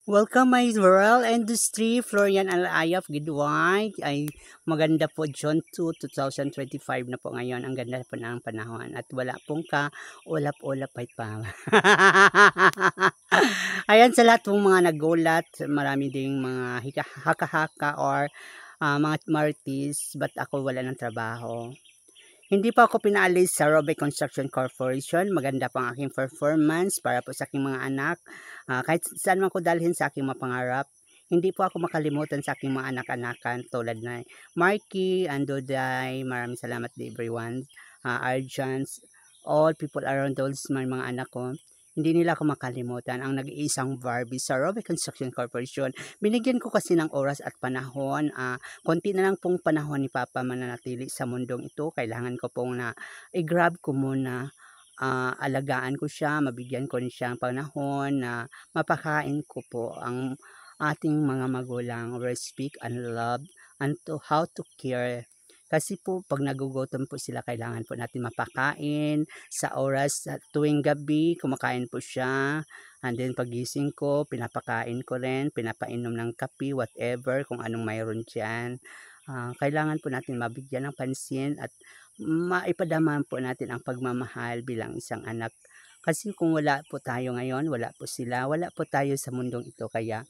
Welcome my rural industry, Florian Alayaf Gidway. Ay maganda po John 2, 2025 na po ngayon. Ang ganda po ng panahon at wala pong ulap-ulap ay pa. Ayan sa lahat pong mga nagulat, marami ding mga haka-haka or mga marites, but ako wala ng trabaho. Hindi pa ako pinaalis sa Robe Construction Corporation. Maganda pa ang aking performance para po sa aking mga anak. Kahit saan man ko dalhin sa aking mapangarap, hindi po ako makalimutan sa aking mga anak-anakan tulad na Marky, Andoday, maraming salamat to everyone, Arjans, all people around those mga anak ko. Hindi nila ako makalimutan ang nag-iisang Barbie sa Robe Construction Corporation. Binigyan ko kasi ng oras at panahon. Konti na lang pong panahon ni Papa mananatili sa mundong ito. Kailangan ko pong na i-grab ko muna, alagaan ko siya, mabigyan ko rin siya ng panahon na mapakain ko po ang ating mga magulang. Respect and love and to how to care. Kasi po pag nagugutom po sila, kailangan po natin mapakain sa oras sa tuwing gabi, kumakain po siya. And then pagising ko, pinapakain ko rin, pinapainom ng kape, whatever, kung anong mayroon diyan. Kailangan po natin mabigyan ng pansin at maipadama po natin ang pagmamahal bilang isang anak. Kasi kung wala po tayo ngayon, wala po sila, wala po tayo sa mundong ito. Kaya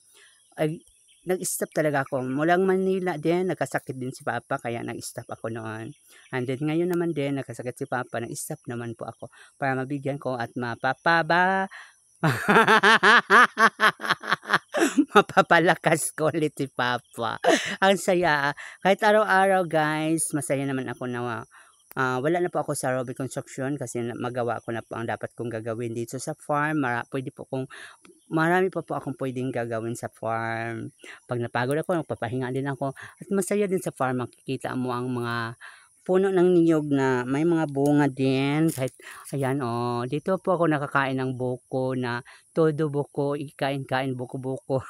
ay nag-stop talaga ako. Mulang Manila din, nagkasakit din si Papa, kaya nag-stop ako noon. And then ngayon naman din, nagkasakit si Papa, nag-stop naman po ako para mabigyan ko at mapapaba. Mapapalakas ko ulit si Papa. Ang saya. Kahit araw-araw guys, masaya naman ako na wala na po ako sa Robe Construction kasi magawa ko na po ang dapat kong gagawin dito sa farm. Pwede po kong marami pa po akong pwedeng gagawin sa farm. Pag napagod ako, magpapahinga din ako. At masaya din sa farm, makikita mo ang mga puno ng niyog na may mga bunga din. Kahit, ayan oh, dito po ako nakakain ng buko na todo buko, ikain-kain buko-buko.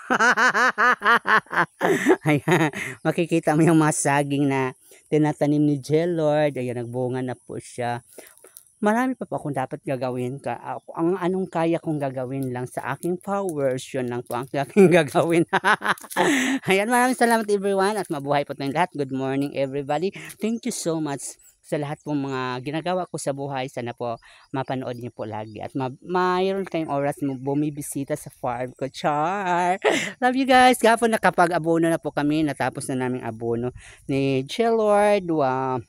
Ayan, makikita mo yung mga saging na tinatanim ni Jelord. Ayan, nagbunga na po siya. Marami pa po akong dapat gagawin. Ang anong kaya kong gagawin lang sa aking powers, yun lang po ang aking gagawin. Ayan, maraming salamat everyone at mabuhay po tayong lahat. Good morning everybody. Thank you so much sa lahat pong mga ginagawa ko sa buhay. Sana po mapanood niyo po lagi at mayroon kayong oras mo bumibisita sa farm ko. Char! Love you guys. Gapon nakapag-abono na po kami. Natapos na namin abono ni Chillord. Wow.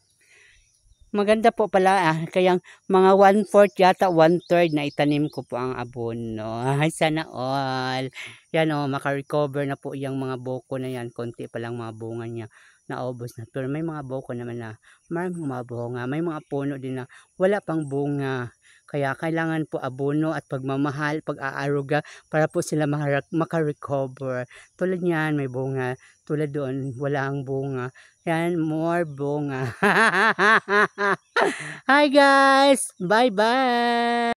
Maganda po pala, kaya mga 1/4 yata 1/3 na itanim ko po ang abono. Ay sana all. Yan oh, maka-recover na po yung mga buko na yan, konti pa lang mga bunga niya, naubos na. Pero may mga buko naman na maraming mga bunga, may mga puno din na wala pang bunga. Kaya kailangan po abono at pagmamahal, pag-aaruga para po sila maka-recover. Tulad niyan, may bunga. Tulad doon, wala ang bunga. Yan, more bunga. Hi guys! Bye-bye!